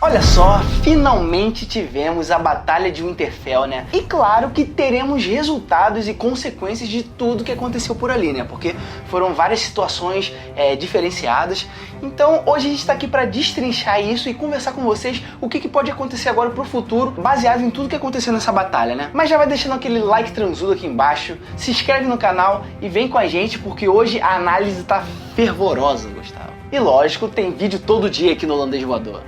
Olha só, finalmente tivemos a Batalha de Winterfell, né? E claro que teremos resultados e consequências de tudo que aconteceu por ali, né? Porque foram várias situações diferenciadas. Então hoje a gente tá aqui para destrinchar isso e conversar com vocês o que pode acontecer agora pro futuro, baseado em tudo que aconteceu nessa batalha, né? Mas já vai deixando aquele like transudo aqui embaixo, se inscreve no canal e vem com a gente porque hoje a análise tá fervorosa, Gustavo. E lógico, tem vídeo todo dia aqui no Holandês Voador.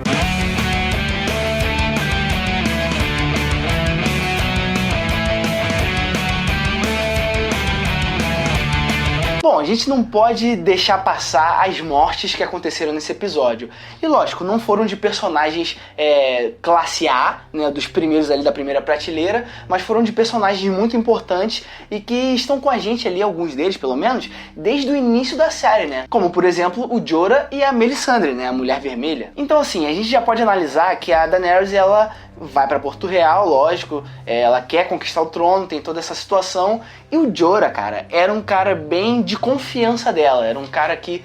Bom, a gente não pode deixar passar as mortes que aconteceram nesse episódio. E lógico, não foram de personagens classe A, né, dos primeiros ali da primeira prateleira, mas foram de personagens muito importantes e que estão com a gente ali, alguns deles pelo menos, desde o início da série, né? Como por exemplo o Jorah e a Melisandre, né, a Mulher Vermelha. Então assim, a gente já pode analisar que a Daenerys, ela vai para Porto Real, lógico, ela quer conquistar o trono, tem toda essa situação. E o Jorah, cara, era um cara bem de confiança dela, era um cara que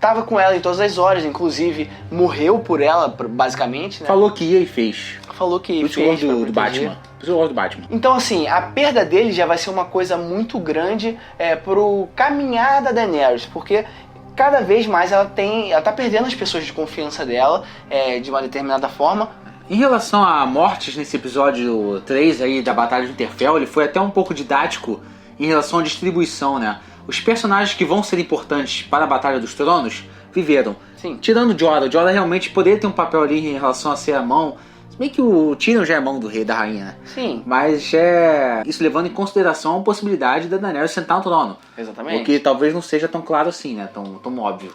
tava com ela em todas as horas, inclusive morreu por ela, basicamente, né? Falou que ia e fez. Falou que fez. Por isso eu gosto do Batman. Por isso eu gosto do Batman. Então assim, a perda dele já vai ser uma coisa muito grande pro caminhar da Daenerys, porque cada vez mais ela tá perdendo as pessoas de confiança dela, de uma determinada forma. Em relação a mortes nesse episódio 3 aí da Batalha de Winterfell, ele foi até um pouco didático em relação à distribuição, né? Os personagens que vão ser importantes para a Batalha dos Tronos viveram. Sim. Tirando o Jorah realmente poderia ter um papel ali em relação a ser a mão. Se bem que o Tyrion já é mão do rei, da rainha, né? Sim. Mas isso levando em consideração a possibilidade da Daenerys sentar no trono. Exatamente. O que talvez não seja tão claro assim, né? Tão óbvio.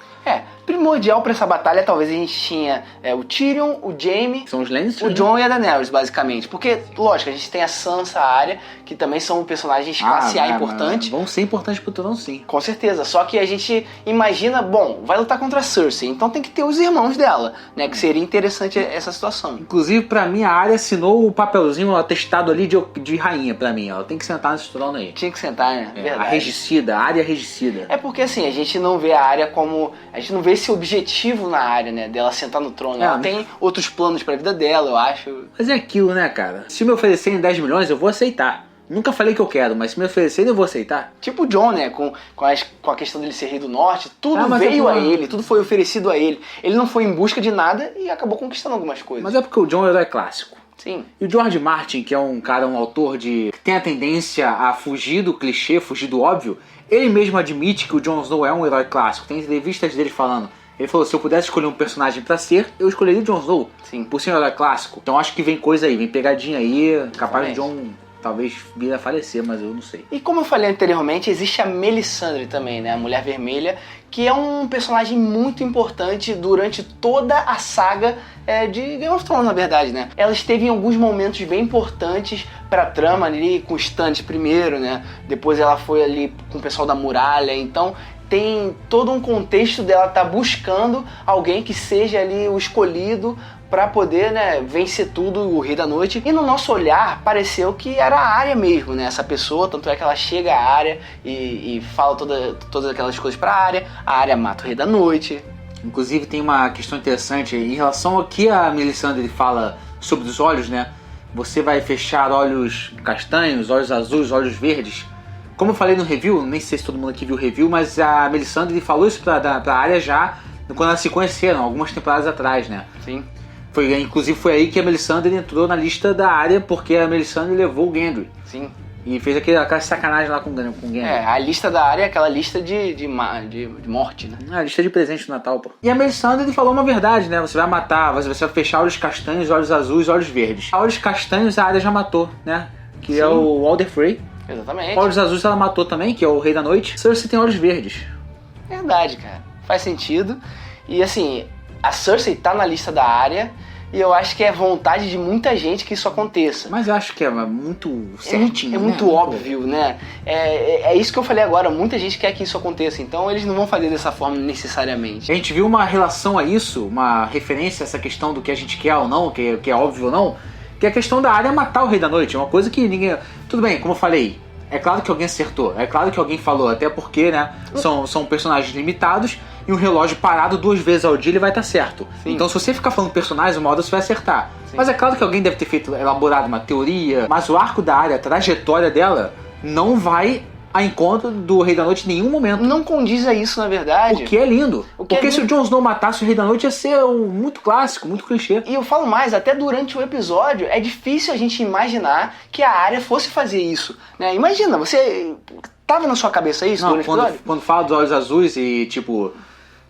Primordial pra essa batalha, talvez a gente tinha o Tyrion, o Jaime, São os Lannister, o Jon e a Daenerys, basicamente. Porque, lógico, a gente tem a Sansa, a Arya, que também são personagens classe A importantes. Vão ser importantes pro trono, sim. Com certeza, só que a gente imagina, bom, vai lutar contra a Cersei, então tem que ter os irmãos dela, né, que seria interessante essa situação. Inclusive, pra mim, a Arya assinou o papelzinho atestado ali de rainha, pra mim. Ela tem que sentar nesse trono aí. Tinha que sentar, né? Verdade. A regicida, a Arya regicida. É porque, assim, a gente não vê a Arya como... A gente não vê esse objetivo na Arya, né, dela sentar no trono. Ela tem outros planos pra vida dela, eu acho. Mas é aquilo, né, cara? Se me oferecerem 10 milhões, eu vou aceitar. Nunca falei que eu quero, mas se me oferecerem, eu vou aceitar. Tipo o Jon, né? Com a questão dele ser rei do norte, tudo veio a ele, tudo foi oferecido a ele. Ele não foi em busca de nada e acabou conquistando algumas coisas. Mas é porque o Jon é um herói clássico. Sim. E o George Martin, que é um autor que tem a tendência a fugir do clichê, fugir do óbvio, ele mesmo admite que o Jon Snow é um herói clássico. Tem entrevistas dele falando. Ele falou, se eu pudesse escolher um personagem pra ser, eu escolheria o Jon Snow. Sim. Por ser um herói clássico. Então acho que vem coisa aí, vem pegadinha aí, capaz do Jon talvez vir a falecer, mas eu não sei. E como eu falei anteriormente, existe a Melisandre também, né? A Mulher Vermelha, que é um personagem muito importante durante toda a saga de Game of Thrones, na verdade, né? Ela esteve em alguns momentos bem importantes pra trama ali, com o Stannis primeiro, né? Depois ela foi ali com o pessoal da Muralha, então... Tem todo um contexto dela estar buscando alguém que seja ali o escolhido para poder, né, vencer tudo, o Rei da Noite. E no nosso olhar pareceu que era a Arya mesmo, né, essa pessoa, tanto é que ela chega à Arya e fala todas aquelas coisas para a Arya mata o Rei da Noite. Inclusive tem uma questão interessante em relação ao que a Melisandre fala sobre os olhos, né? Você vai fechar olhos castanhos, olhos azuis, olhos verdes. Como eu falei no review, nem sei se todo mundo aqui viu o review, mas a Melisandre falou isso pra Arya já quando elas se conheceram, algumas temporadas atrás, né? Sim. Inclusive foi aí que a Melisandre entrou na lista da Arya, porque a Melisandre levou o Gendry. Sim. E fez aquela sacanagem lá com o Gendry. A lista da Arya é aquela lista de morte, né? A lista de presente no Natal, pô. E a Melisandre falou uma verdade, né? Você vai matar, você vai fechar olhos castanhos, olhos azuis, olhos verdes. Olhos castanhos a Arya já matou, né? Que é o Walder Frey. Exatamente. Olhos azuis ela matou também, que é o Rei da Noite. Cersei tem olhos verdes. Verdade, cara. Faz sentido. E assim, a Cersei tá na lista da Arya e eu acho que é vontade de muita gente que isso aconteça. Mas eu acho que é muito certinho, É muito óbvio, né? É isso que eu falei agora. Muita gente quer que isso aconteça, então eles não vão fazer dessa forma necessariamente. A gente viu uma relação a isso, uma referência a essa questão do que a gente quer ou não, que é óbvio ou não, que é a questão da Arya matar o Rei da Noite. É uma coisa que ninguém... Tudo bem, como eu falei, é claro que alguém acertou, é claro que alguém falou, até porque, né, são personagens limitados e um relógio parado 2 vezes ao dia ele vai estar certo. Sim. Então se você ficar falando personagens, uma hora você vai acertar. Sim. Mas é claro que alguém deve ter elaborado uma teoria, mas o arco da Arya, a trajetória dela, não vai a encontro do Rei da Noite em nenhum momento. Não condiz a isso, na verdade. O que é lindo. Porque se o Jon Snow matasse o Rei da Noite ia ser muito clássico, muito clichê. E eu falo mais, até durante o episódio é difícil a gente imaginar que a Arya fosse fazer isso, né? Imagina, você... Tava na sua cabeça isso durante o episódio? Quando fala dos olhos azuis e tipo...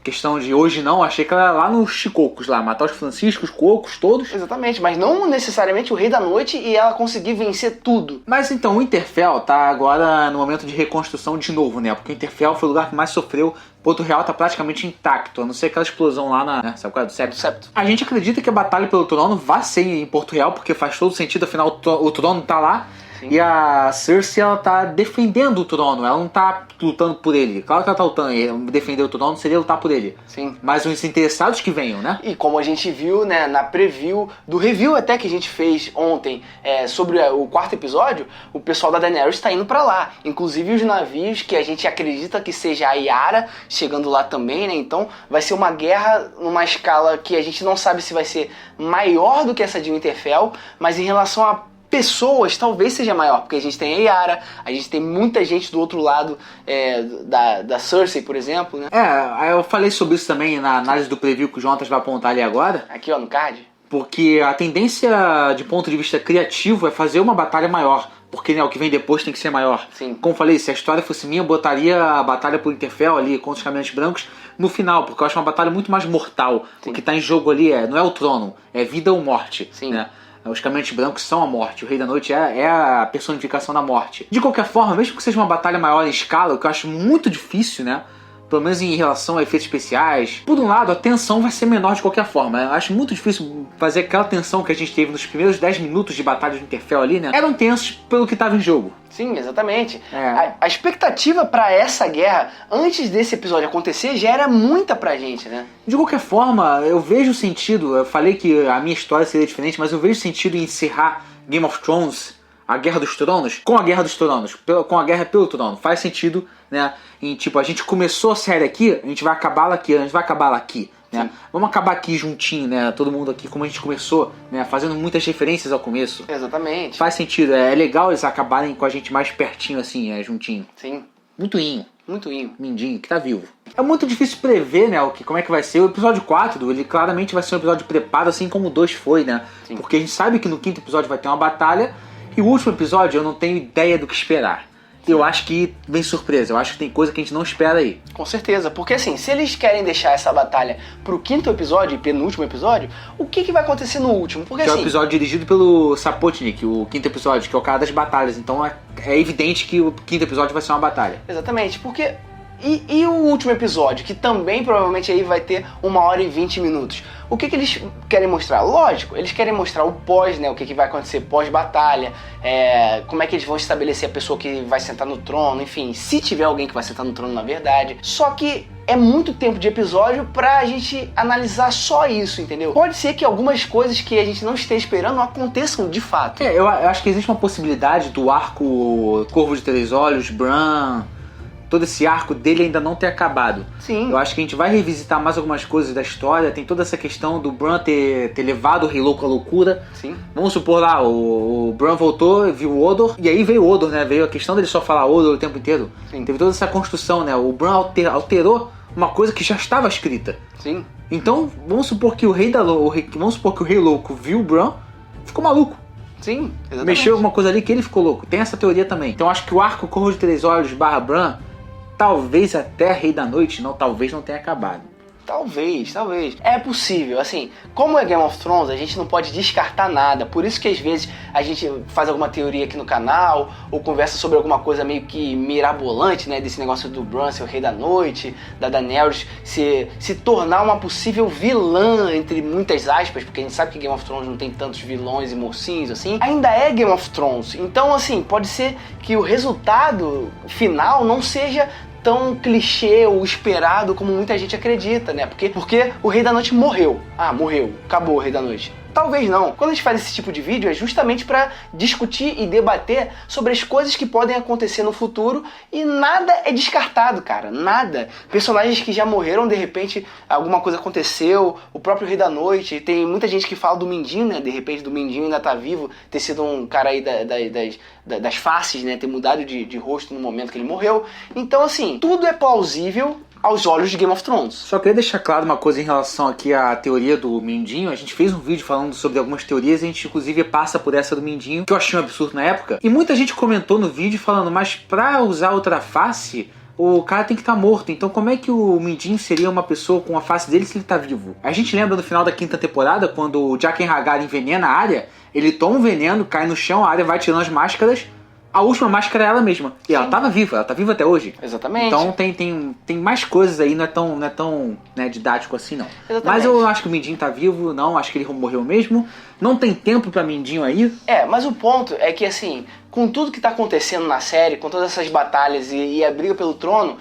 Questão de hoje não, achei que ela era lá nos Chicocos lá, matar os Franciscos, os Cocos, todos. Exatamente, mas não necessariamente o Rei da Noite e ela conseguir vencer tudo. Mas então, o Winterfell tá agora no momento de reconstrução de novo, né? Porque o Winterfell foi o lugar que mais sofreu. Porto Real tá praticamente intacto, a não ser aquela explosão lá na... Né? Sabe qual é? Do Septo. A gente acredita que a batalha pelo trono vai ser em Porto Real, porque faz todo sentido, afinal o trono tá lá. E a Cersei, ela tá defendendo o trono, ela não tá lutando por ele. Claro que ela tá lutando, defender o trono seria lutar por ele. Sim. Mas os interessados que venham, né? E como a gente viu, né, na preview, do review até que a gente fez ontem sobre o 4º episódio, o pessoal da Daenerys tá indo pra lá. Inclusive os navios que a gente acredita que seja a Yara chegando lá também, né? Então vai ser uma guerra numa escala que a gente não sabe se vai ser maior do que essa de Winterfell, mas em relação a pessoas, talvez seja maior, porque a gente tem a Yara, a gente tem muita gente do outro lado da Cersei, por exemplo, né? Eu falei sobre isso também na análise do preview que o Jonas vai apontar ali agora. Aqui, ó, no card. Porque a tendência, de ponto de vista criativo, é fazer uma batalha maior. Porque, né, o que vem depois tem que ser maior. Sim. Como eu falei, se a história fosse minha, eu botaria a batalha por Winterfell ali, contra os Caminhantes Brancos, no final. Porque eu acho uma batalha muito mais mortal. Sim. O que tá em jogo ali não é o trono, é vida ou morte. Sim. Né? Os Caminhantes Brancos são a morte, o Rei da Noite é a personificação da morte. De qualquer forma, mesmo que seja uma batalha maior em escala, o que eu acho muito difícil, né? Pelo menos em relação a efeitos especiais. Por um lado, a tensão vai ser menor de qualquer forma. Eu acho muito difícil fazer aquela tensão que a gente teve nos primeiros 10 minutos de batalha de Winterfell ali, né? Eram tensos pelo que estava em jogo. Sim, exatamente. A expectativa pra essa guerra, antes desse episódio acontecer, já era muita pra gente, né? De qualquer forma, eu vejo sentido, eu falei que a minha história seria diferente, mas eu vejo sentido em encerrar Game of Thrones, a Guerra dos Tronos, com a Guerra dos Tronos, com a Guerra pelo Trono. Faz sentido, né? Em tipo, a gente começou a série aqui, a gente vai acabá-la aqui, a gente vai acabá-la aqui. Né? Vamos acabar aqui juntinho, né? Todo mundo aqui, como a gente começou, né? Fazendo muitas referências ao começo. Exatamente. Faz sentido, é legal eles acabarem com a gente mais pertinho, assim, juntinho. Sim. Muito inho. Muito inho. Mindinho, que tá vivo. É muito difícil prever, né, como é que vai ser. O episódio 4, ele claramente vai ser um episódio preparado, assim como o 2 foi, né? Sim. Porque a gente sabe que no 5º episódio vai ter uma batalha, e o último episódio eu não tenho ideia do que esperar. Eu acho que vem surpresa, eu acho que tem coisa que a gente não espera aí. Com certeza, porque assim, se eles querem deixar essa batalha pro 5º episódio e penúltimo episódio, o que vai acontecer no último? Porque que assim, é o episódio dirigido pelo Sapotnik, o 5º episódio, que é o cara das batalhas, então é evidente que o 5º episódio vai ser uma batalha. Exatamente, porque... E o último episódio, que também provavelmente aí vai ter 1h20. O que eles querem mostrar? Lógico, eles querem mostrar o pós, né? O que vai acontecer pós-batalha, como é que eles vão estabelecer a pessoa que vai sentar no trono, enfim, se tiver alguém que vai sentar no trono na verdade. Só que é muito tempo de episódio pra gente analisar só isso, entendeu? Pode ser que algumas coisas que a gente não esteja esperando aconteçam de fato. Eu acho que existe uma possibilidade do arco Corvo de Três Olhos, Bran... todo esse arco dele ainda não ter acabado. Sim. Eu acho que a gente vai revisitar mais algumas coisas da história. Tem toda essa questão do Bran ter levado o Rei Louco à loucura. Sim. Vamos supor lá, o Bran voltou, viu o Odor, e aí veio o Odor, né? Veio a questão dele só falar Odor o tempo inteiro. Sim. Teve toda essa construção, né? O Bran alterou uma coisa que já estava escrita. Sim. Então, vamos supor que o Rei Louco viu o Bran, ficou maluco. Sim, exatamente. Mexeu alguma coisa ali que ele ficou louco. Tem essa teoria também. Então acho que o arco Corvo de Três Olhos / Bran, talvez até Rei da Noite, talvez não tenha acabado. Talvez. É possível, assim, como é Game of Thrones, a gente não pode descartar nada, por isso que às vezes a gente faz alguma teoria aqui no canal, ou conversa sobre alguma coisa meio que mirabolante, né, desse negócio do Bran ser o Rei da Noite, da Daenerys se tornar uma possível vilã, entre muitas aspas, porque a gente sabe que Game of Thrones não tem tantos vilões e mocinhos assim, ainda é Game of Thrones, então assim, pode ser que o resultado final não seja tão clichê ou esperado como muita gente acredita, né? Porque o Rei da Noite morreu. Morreu. Acabou o Rei da Noite. Talvez não. Quando a gente faz esse tipo de vídeo é justamente para discutir e debater sobre as coisas que podem acontecer no futuro e nada é descartado, cara, nada. Personagens que já morreram, de repente alguma coisa aconteceu, o próprio Rei da Noite, tem muita gente que fala do Mindinho, né, de repente do Mindinho ainda tá vivo, ter sido um cara aí das faces, né, ter mudado de rosto no momento que ele morreu. Então assim, tudo é plausível aos olhos de Game of Thrones. Só queria deixar claro uma coisa em relação aqui à teoria do Mindinho. A gente fez um vídeo falando sobre algumas teorias, a gente inclusive passa por essa do Mindinho, que eu achei um absurdo na época. E muita gente comentou no vídeo falando, mas pra usar outra face, o cara tem que estar morto. Então como é que o Mindinho seria uma pessoa com a face dele se ele tá vivo? A gente lembra no final da 5ª temporada, quando o Jaqen H'ghar envenena a Arya, ele toma um veneno, cai no chão, a Arya vai tirando as máscaras. A última máscara é ela mesma. E ela tava viva, ela tá viva até hoje. Exatamente. Então tem mais coisas aí, não é tão né, didático assim, não. Exatamente. Mas eu acho que o Mindinho tá vivo, não, acho que ele morreu mesmo. Não tem tempo pra Mindinho aí. Mas o ponto é que assim, com tudo que tá acontecendo na série, com todas essas batalhas e a briga pelo trono,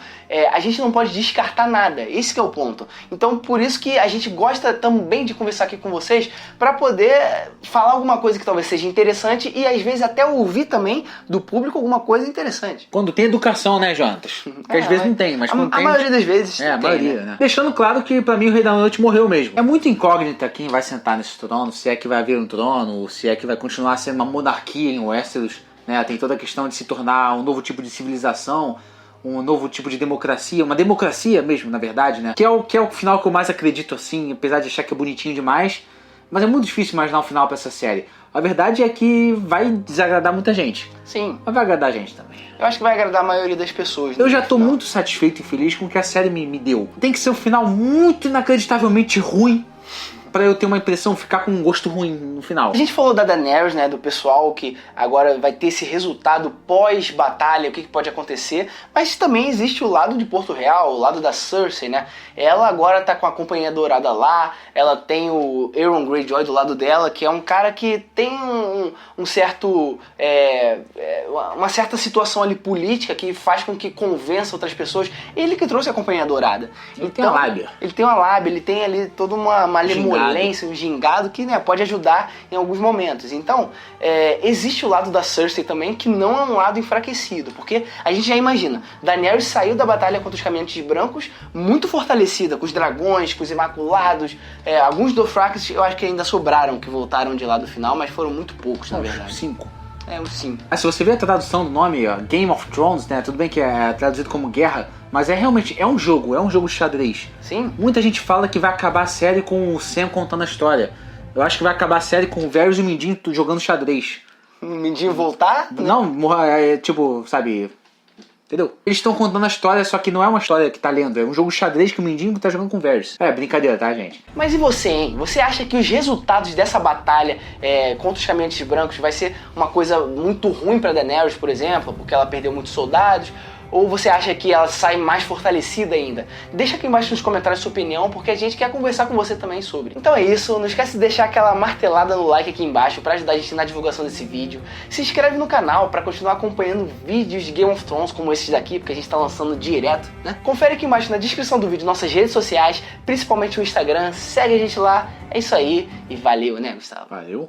a gente não pode descartar nada. Esse que é o ponto. Então por isso que a gente gosta também de conversar aqui com vocês, pra poder falar alguma coisa que talvez seja interessante e às vezes até ouvir também do público alguma coisa interessante. Quando tem educação, né, Jonatas? Porque às vezes não tem, mas quando tem... A maioria das vezes a tem, maioria, né? Deixando claro que pra mim o Rei da Noite morreu mesmo. É muito incógnita quem vai sentar nesse trono, se é que vai haver um trono, se é que vai continuar sendo uma monarquia em Westeros, né? Tem toda a questão de se tornar um novo tipo de civilização, um novo tipo de democracia, uma democracia mesmo, na verdade, né? Que é o final que eu mais acredito, assim, apesar de achar que é bonitinho demais, mas é muito difícil imaginar um final pra essa série. A verdade é que vai desagradar muita gente. Sim. Mas vai agradar a gente também. Eu acho que vai agradar a maioria das pessoas. Eu já tô muito satisfeito e feliz com o que a série me deu. Tem que ser um final muito inacreditavelmente ruim pra eu ter uma impressão, ficar com um gosto ruim no final. A gente falou da Daenerys, né, do pessoal que agora vai ter esse resultado pós-batalha, o que pode acontecer, mas também existe o lado de Porto Real, o lado da Cersei, né? Ela agora tá com a Companhia Dourada lá, ela tem o Euron Greyjoy do lado dela, que é um cara que tem um certo... uma certa situação ali política que faz com que convença outras pessoas. Ele que trouxe a Companhia Dourada. Ele tem uma lábia. Ele tem uma lábia, ele tem ali toda uma malemolência, um gingado que, né, pode ajudar em alguns momentos. Então, existe o lado da Cersei também, que não é um lado enfraquecido, porque a gente já imagina, Daenerys saiu da batalha contra os Caminhantes Brancos muito fortalecida, com os dragões, com os Imaculados, alguns Dothrakis eu acho que ainda sobraram, que voltaram de lá do final, mas foram muito poucos, na verdade. 5. Uns 5. Se você vê a tradução do nome, ó, Game of Thrones, né, tudo bem que é traduzido como guerra, mas realmente um jogo de xadrez. Sim. Muita gente fala que vai acabar a série com o Sam contando a história. Eu acho que vai acabar a série com o Varys e o Mindinho jogando xadrez. O Mindinho voltar? Não, tipo, sabe... Entendeu? Eles estão contando a história, só que não é uma história que tá lendo, é um jogo de xadrez que o Mindinho tá jogando com o Varys. É brincadeira, tá, gente? Mas e você, hein? Você acha que os resultados dessa batalha contra os Caminhantes Brancos vai ser uma coisa muito ruim pra Daenerys, por exemplo, porque ela perdeu muitos soldados? Ou você acha que ela sai mais fortalecida ainda? Deixa aqui embaixo nos comentários sua opinião, porque a gente quer conversar com você também sobre. Então é isso, não esquece de deixar aquela martelada no like aqui embaixo para ajudar a gente na divulgação desse vídeo. Se inscreve no canal para continuar acompanhando vídeos de Game of Thrones como esses daqui, porque a gente tá lançando direto, né? Confere aqui embaixo na descrição do vídeo nossas redes sociais, principalmente o Instagram, segue a gente lá. É isso aí e valeu, né, Gustavo? Valeu.